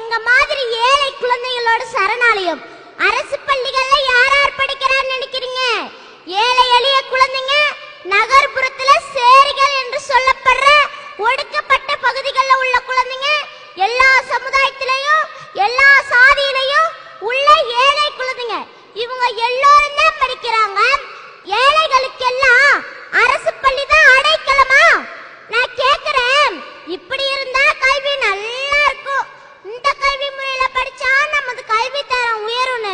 எங்க மாதிரி ஏழை குழந்தைகளோட சரணாலயம். அரசு பள்ளிகள்ல யார் யார் படிக்கிறான்னு நினைக்கிறீங்க? ஏழை எளிய குழந்தைங்க, நகர்ப்புறத்துல சேரிகள் என்று சொல்லப்படுற ஒடுக்கப்பட்ட பகுதிகளில் உள்ள குழந்தைங்க, எல்லா சமுதாயத்திலையும் எல்லா சாதியிலையும் உள்ள ஏழை குழந்தைங்க, இவங்க எல்லாரும் தான் படிக்கிறாங்க. ஏழைகளுக்கெல்லாம் அரசு பள்ளி தான் அடைக்கலமா? நான் கேக்குறேன், இப்படி இருந்தா கல்வி நல்லா இருக்கும். இந்த கல்வி முறையில படிச்சா நமது கல்வி தரம் உயரும்னு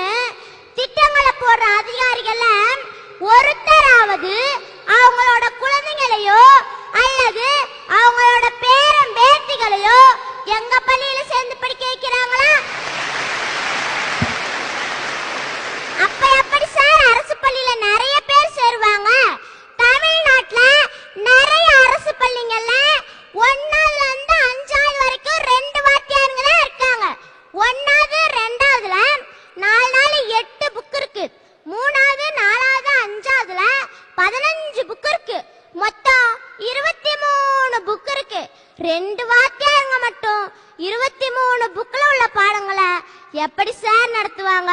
திட்டங்களை போடுற அதிகாரிகள ஒருத்தராவது அவங்களோட குழந்தைகளையோ அல்லது அவங்களோட பேரன் பேத்திகளையோ எங்க பள்ளியில சேர்ந்து படிக்க வைக்கிறாங்களா? அப்ப எப்படி சார் அரசு பள்ளியில நிறைய பேர் சேருவாங்க? தமிழ்நாட்டுல நிறைய அரசு பள்ளிங்கள்ல 1ஆவதுல இருந்து 5ஆவது வரைக்கும் 2 வாத்தியாருங்க தான் இருக்காங்க. 1ஆவது 2ஆவதுல 4 நாள் 8 புக் இருக்கு. 3ஆவது 4ஆவது 5ஆவதுல 15 புக் இருக்கு. மொத்தம் 23 புக் இருக்கு. 2 வாத்தியாருங்க மட்டும் 23 புக்ல உள்ள பாடங்களை எப்படி சார் நடத்துவாங்க?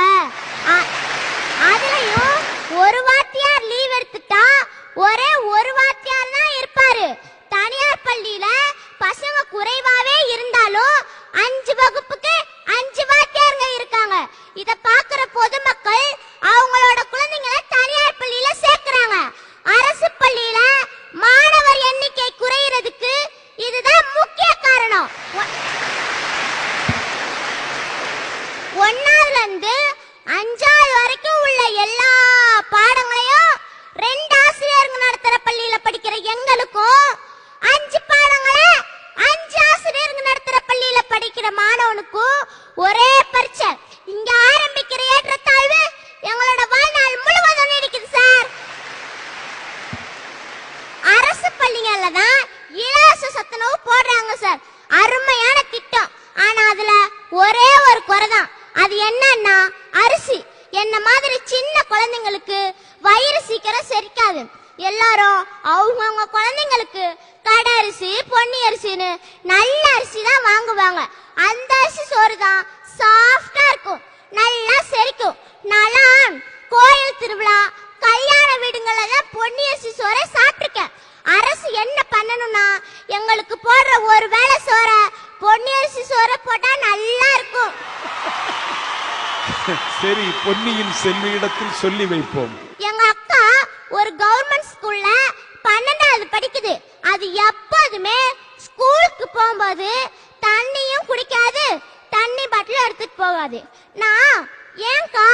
அதுலயும் ஒரு வாத்தியார் லீவ் எடுத்துட்டா ஒரே ஒரு வாத்தியார் தான் இருப்பாரு. தனியார் பள்ளியில பசங்க குறைவாவே இருந்தாலும் 5 வகுப்புக்கு 5 வாத்தியாருங்க இருக்காங்க. இத பாக்குற பொதுமக்கள் அவங்களோட குழந்தைங்களை தனியார் பள்ளியில சேர்க்கிறாங்க. அரசு பள்ளியில மாணவர் எண்ணிக்கை குறையிறதுக்கு இதுதான் முக்கிய காரணம். 1ஆவதுல இருந்து 5ஆவது வரைக்கும் உள்ள எல்லா பாடங்களையும் 2 ஆசிரியருங்க நடத்துற பள்ளியில படிக்கிற எங்களுக்கும் 5 பாடங்களை 5 ஆசிரியருங்க நடத்துற பள்ளியில படிக்கிற மாணவனுக்கும் ஒரே பரீட்சை. இங்க ஆரம்பிக்கிற ஏற்றத்தாழ்வு எங்களோட வாழ்நாள் முழுவதும் நீடிக்குது சார். அரசு பள்ளிகள்ல தான் இலவச சத்துணவு போடுறாங்க சார். அருமையான திட்டம். ஆனா அதுல ஒரே ஒரு குறைதான். அது என்னன்னா அரிசி. என்ன மாதிரி சின்ன குழந்தைங்களுக்கு வயிறு சீக்கிரம் செரிக்காது. எல்லாரும் அவங்க குழந்தைங்களுக்கு கடை அரிசி பொன்னி அரிசின்னு நல்ல அரிசி தான் வாங்குவாங்க. அந்த அரிசி சோறு தான் சாஃப்டா இருக்கும், நல்லா செரிக்கும். நல்லா கோயில் திருவிழா கல்யாண வீடுங்கள்ல தான் பொன்னி அரிசி சோறை சாப்பிட்டுருக்கேன். அரசு என்ன பண்ணணும்னா எங்களுக்கு போடுற ஒரு வேளை சோற பொன்னி அரிசி சோறை போட்டா நல்லா இருக்கும். சரி, பொன்னியின் செல்வியிடத்தில் சொல்லி வைப்போம். எங்க அக்கா ஒரு கவர்மெண்ட் ஸ்கூல்ல 12ஆவது படிக்குது. அது எப்போதுமே ஸ்கூலுக்கு போகும்போது தண்ணியும் குடிக்காது, தண்ணி பாட்டில் எடுத்துட்டு போகாது. நான் ஏன்க்கா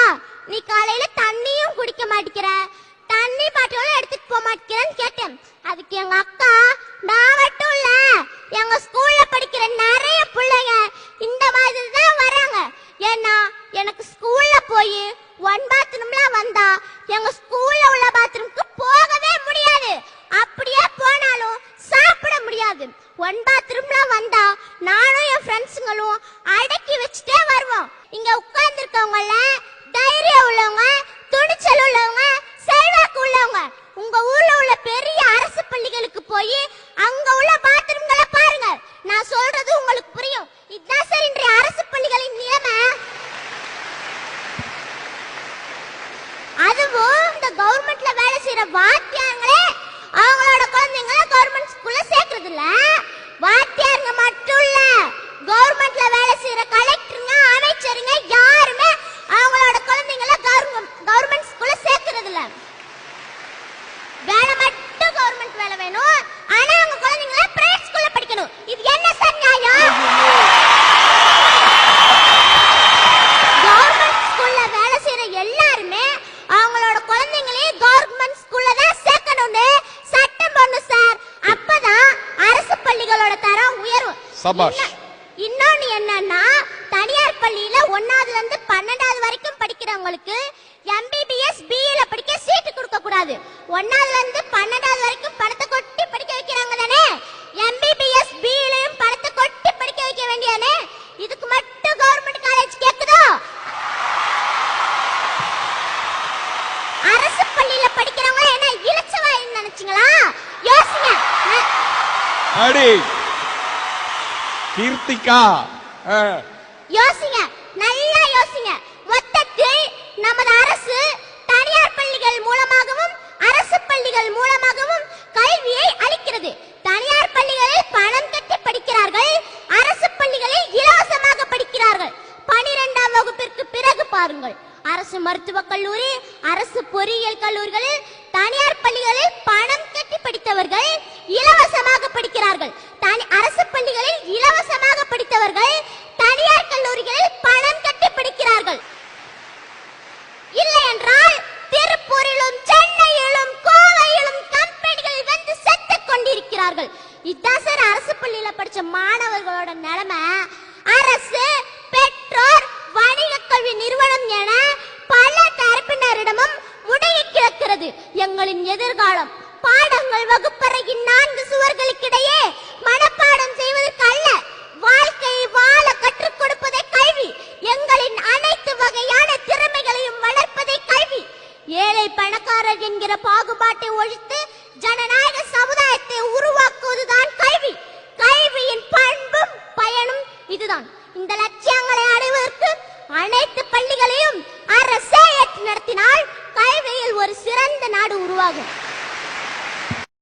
நீ காலையில தண்ணியும் குடிக்க மாட்டேங்கிற, தண்ணி பாட்டிலும் எடுத்துட்டு போக மாட்டேங்கிறன்னு கேட்டேன். அதுக்கு எங்க அக்கா, நான் மட்டும் இல்ல எங்க ஸ்கூல்ல படிக்கிற நிறைய பிள்ளைங்க இந்த மாதிரி தான் வராங்க. ஏன்னா எனக்கு ஸ்கூல்ல போய் 1 பாத்ரூம்ல வந்தா எங்க ஸ்கூல்ல உள்ள பாத்ரூம்க்கு போகவே முடியாது. அப்படியே போனாலும் சாப்பிட முடியாது. 1 பாத்ரூம்ல வந்தா நானும் என் ஃப்ரெண்ட்ஸுங்களும் அடக்கி வச்சுட்டே வருவோம். இங்க உட்கார்ந்து இருக்கவங்கள தைரியம் உள்ளவங்க, துணிச்சல் உள்ளவங்க, செல்வாக்கு உள்ளவங்க உங்க ஊர்ல உள்ள பெரிய அரசு பள்ளிகளுக்கு போய் அங்க உள்ள பாத்ரூம்களை பாருங்க. நான் சொல்றது உங்களுக்கு புரியும். இதுதான் சார் இன்றைய அரசு பள்ளிகளின் நிலைமை. அதுவும் இந்த கவர்மெண்ட்ல வேலை செய்யற வாத்தியாருங்களே அவங்களோட குழந்தைங்களை கவர்மெண்ட் ஸ்கூல்ல சேர்க்கறது இல்ல. வாத்தியாருங்க மட்டும் இல்ல, கவர்மெண்ட்ல வேலை செய்யற கலெக்டருங்க, அமைச்சருங்க யாருமே அவங்களோட குழந்தைங்களை கவர்மெண்ட் ஸ்கூல்ல சேர்க்கறது இல்ல. வேலை மட்டும் கவர்மெண்ட் வேலை வேணும், ஆனா அவங்க குழந்தைங்களை பிரைவேட் ஸ்கூல்ல படிக்கணும். இது என்ன சார் நியாயம்? கவர்மெண்ட் ஸ்கூல்ல வேலை செய்யற எல்லாருமே அவங்களோட குழந்தைங்களையும் கவர்மெண்ட் ஸ்கூல்ல தான் சேர்க்கணும்னு சட்டம் போடணும் சார். அப்பதான் அரசு பள்ளிகளோட தரம் உயரும். இன்னொன்னு என்னன்னா, தனியார் பள்ளியில 1ஆவதுல இருந்து 12ஆவது வரைக்கும் படிக்கிறவங்களுக்கு MBBS BA படிக்க சீட்டு கொடுக்க கூடாது. 1ஆவதுல இருந்து 12ஆவது வரைக்கும் பணத்தை கொட்டி படிக்க வைக்கிறாங்க தானே, MBBS BAலயும் பணத்தை கொட்டி படிக்க வைக்க வேண்டியதானே. இதுக்கு மட்டும் கவர்மெண்ட் காலேஜ் கேக்குதோ? அரசு பள்ளியில படிக்கிறவங்க என்ன இலச்சவாயின்னு நினைச்சீங்களா? யோசிங்க. அடி கீர்த்திகா, யோசிங்க, நல்லா யோசிங்க. மொத்தத்தில் நமது அரசு தனியார் பள்ளிகள் மூலமாகவும் அரசு பள்ளிகள் மூலமாகவும் கல்வியை அளிக்கிறது. தனியார் பள்ளிகளில் பணம் கட்டி படிக்கிறார்கள், அரசு பள்ளிகளில் இலவசமாக படிக்கிறார்கள். 12ஆம் வகுப்பிற்கு பிறகு பாருங்கள், அரசு மருத்துவக் கல்லூரி, அரசு பொறியியல் கல்லூரிகளில் தனியார் பள்ளிகளில் பணம் கட்டி படித்தவர்கள் இலவசமாக படிக்கிறார்கள். அரசு பள்ளிகளில் இலவசமாக படித்தவர்கள் தனியார் கல்லூரிகளில் பணம் கட்டி படிக்கிறார்கள். இல்லை என்றால் திருப்பூரிலும் சென்னையிலும் கோவையிலும் கம்பெனிகள் வந்து செத்துக் கொண்டிருக்கிறார்கள். இதான் சார் அரசு பள்ளியில படிச்ச மாணவர்களோட நிலைமை. அரசு, பெற்றோர், வணிக கல்வி நிறுவனம் என பல தரப்பினரிடமும் முடங்கி கிடக்கிறது எங்களின் எதிர்காலம். பாடங்கள் வகுப்பறையின் 4 சுவர்களுக்கிடையே மனப்பாடம் செய்வதற்கு அல்ல, வாழ்க்கையை வாழ கற்றுக் கொடுப்பதே கல்வி. எங்களின் அனைத்து வகையான திறமைகளையும் வளர்ப்பதே கல்வி. ஏழை பணக்காரர் என்கிற பாகுபாட்டை ஒழித்து ஜனநாயக சமுதாயத்தை உருவாக்குவதுதான் கல்வி. கல்வியின் பண்பும் பயனும் இதுதான். இந்த லட்சியங்களை அடைவதற்கு அனைத்து பள்ளிகளையும் அரசே ஏற்று நடத்தினால் கல்வியில் ஒரு சிறந்த நாடு உருவாகும்.